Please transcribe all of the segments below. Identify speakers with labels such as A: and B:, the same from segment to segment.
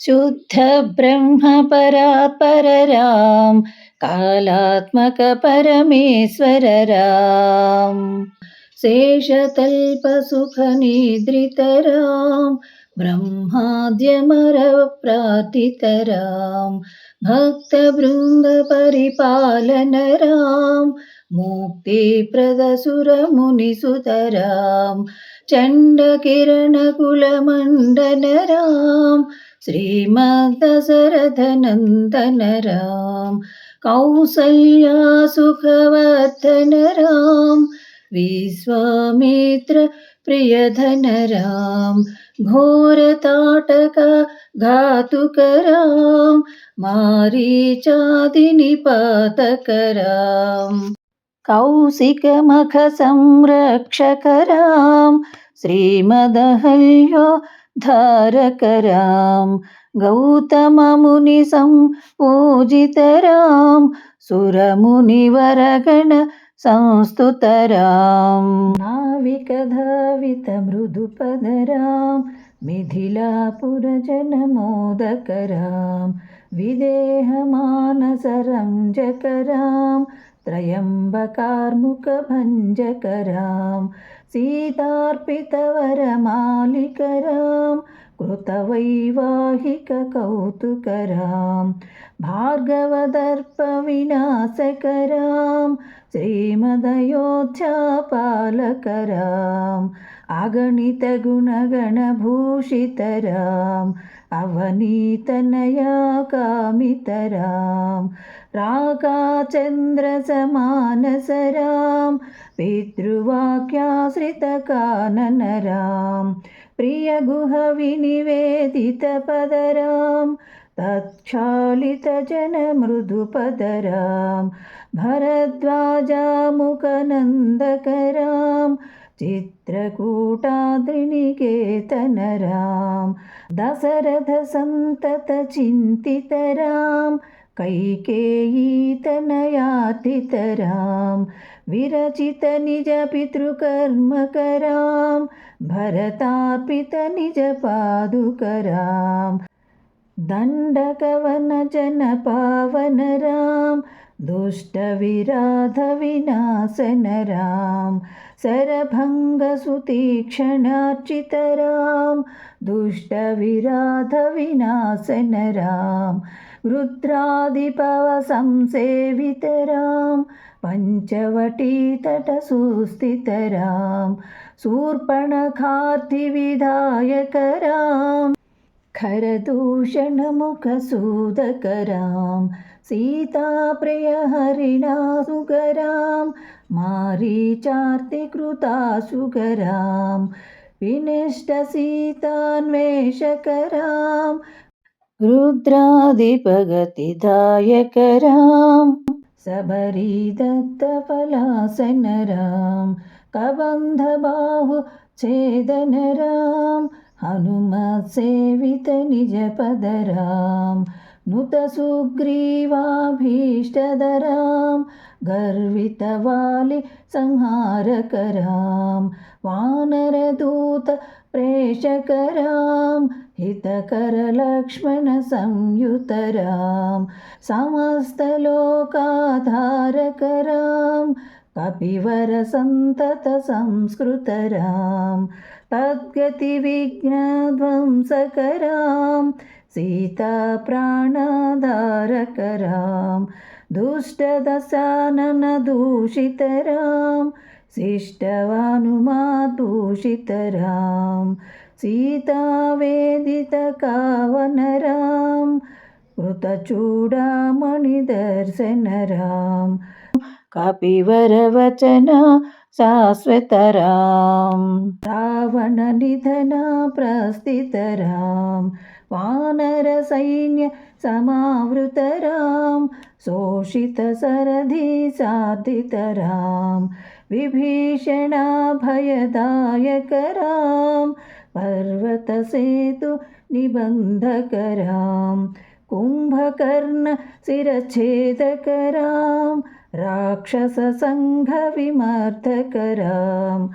A: शुद्ध ब्रह्म परात्परराम कालात्मक परमेश्वर राम शेषतल्प सुख निद्रितराम ब्रह्माद्यमर प्रार्थितराम भक्त वृंद परिपालन राम मुक्ति प्रदसुर मुनिसुतराम चंड किरण कुल मंडन राम श्रीमद्दशरथनन्दन राम कौसल्या सुखवर्धन राम विश्वामित्र प्रियधन राम घोरताटक घातुक राम मारीचादिनिपातक राम कौशिकमख संरक्षक राम श्रीमदहल्यो धारक राम गौतम मुनि संपूजित राम सुरमुनिवरगण संस्तुत राम नाविक धावित मृदुपद राम मिथिलापुर जन मोदक राम विदेह मानस रंजक राम त्रयंबकार्मुक भंजक राम सीतार्पितवर मालिक राम कृतवैवाहिक कौतुक राम भार्गवदर्प विनाशक राम श्रीमदयोध्यापालक राम अगणित गुणगण भूषित राम अवनीतनया कामित राम रागाचंद्र समानस राम पितृवाक्याश्रित कानन राम प्रिय गुह विनिवेदित पद राम तत्क्षालित जन मृदुपद राम भरद्वाजामुख नंदक राम चित्रकूटाद्रिनिकेतन राम दशरथ संतत चिंतित राम कैकेयीतनयातित राम विरचित निज पितृकर्मक राम भरतार्पित निज पादुक राम दंडकवन जन पावन राम दुष्ट विराध विनाशन राम सरभंग सुतीक्षणार्चित राम दुष्ट विराध विनाशन राम रुद्रादिपव संसेवित राम पंचवटी तट सुस्थित राम शूर्पणखार्ति विधायक राम खरदूषण मुख सूदक राम सीता प्रिय हरिणासुग राम मारीचार्ति कृतासुग राम विनिष्ट सीतान्वेषक राम रुद्रादिपगतिदायक राम सबरी दत्त फलासन राम कबंध बाहु छेदन राम हनुमत सेवित निज पद राम नुत सुग्रीवाभीष्टद राम गर्वित वाली संहारक राम वानर दूत प्रेषक राम हितकर लक्ष्मण संयुत राम समस्त लोकाधारक राम कपिवर संतत संस्कृत राम तद्गति विघ्नध्वंसक राम सीता प्राणाधारक राम दुष्ट दशानन दूषित राम शिष्टवानुमादूषित राम सीता वेदित कावन राम कृतचूडामणि दर्शन राम कपिवर वचन शाश्वत राम रावण निधन प्रस्थित राम वानर सैन्य समावृत राम शोषित सरधि साधित राम विभीषण भयदायक राम पर्वत सेतु निबंधक राम कुंभकर्ण शिरच्छेदक राम राक्षस संघ विमर्दक राम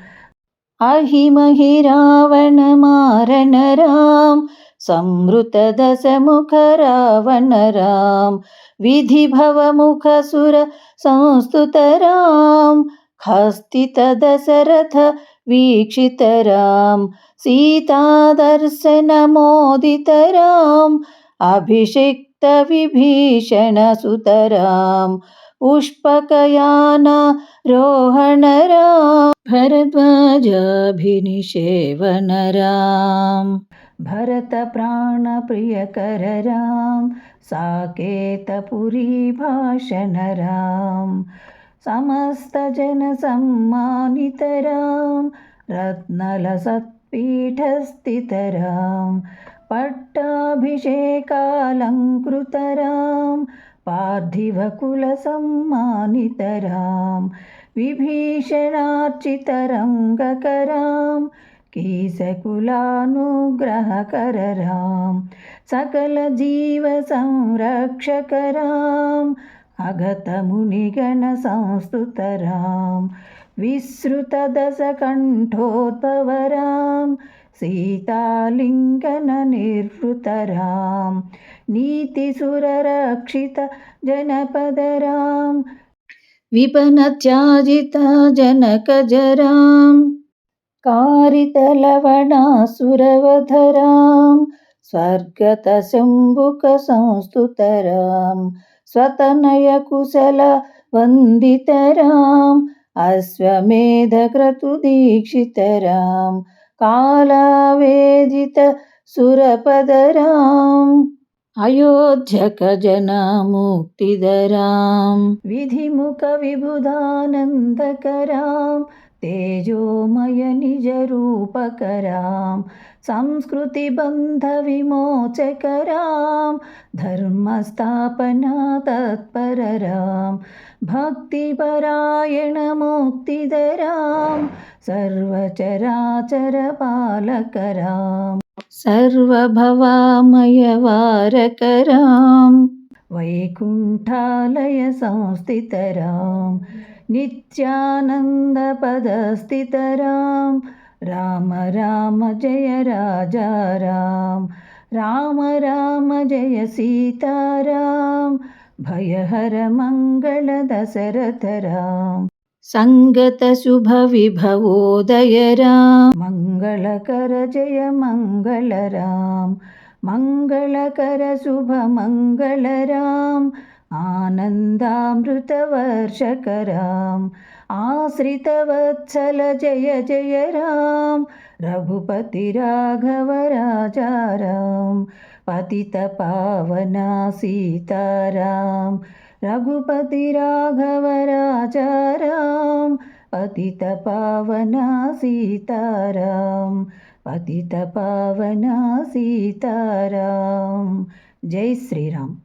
A: अहिमहि रावण मारन राम संवृत दशमुख रावण राम विधि भवमुख सुर संस्तुत राम हस्तित दशरथ वीक्षित राम सीता दर्शन मोदित राम अभिषिक्त विभीषण सुत राम पुष्पकयान रोहण राम भरद्वाजाभिनिषेवन राम भरत प्राण प्रियकर राम साकेतपुरी भाषण राम समस्त जन सम्मानित राम रत्नलसत्पीठ स्थित राम पट्टाभिषेकालङ्कृत राम पार्थिवकुल सम्मानित राम विभीषणार्चित रङ्गकरां कीसकुलानुग्रहकर राम सकल जीव संरक्षक राम अगत मुनिगण संस्तुत राम विसृत दशकण्ठोद्भव राम सीतालिङ्गन निर्वृत राम नीतिसुररक्षित जनपद राम विपनत्याजित जनकज राम कारितलवणासुरवध राम स्वर्गत शम्भुक संस्तुत राम स्वतनय कुशल वन्दित राम अश्वमेधक्रतुदीक्षित राम कालावेदित सुरपद राम अयोध्यक जना मुक्तिदराम विधिमुख विबुधानन्दकराम तेजोमय निज रूपकराम संस्कृति बंध विमोचकराम धर्मस्थापना तत्पर राम भक्तिपरायण मुक्तिदराम सर्वचराचर पालकराम सर्वभवामयवारक राम वैकुण्ठालय संस्थित राम नित्यानन्दपदस्थित राम राम राम जय राजा राम राम राम जय सीताराम भयहर मंगल दशरथ राम संगत शुभ विभवोदय राम मंगलकर जय मंगल राम मंगलकर शुभ मंगल राम आनंदामृत वर्षक राम आश्रित वत्सल जय जय राम रघुपति राघव राजा राम पतित पावना सीताराम रघुपति राघव राजा राम पतित पावना सीताराम पतित पावना सीताराम जय श्री राम।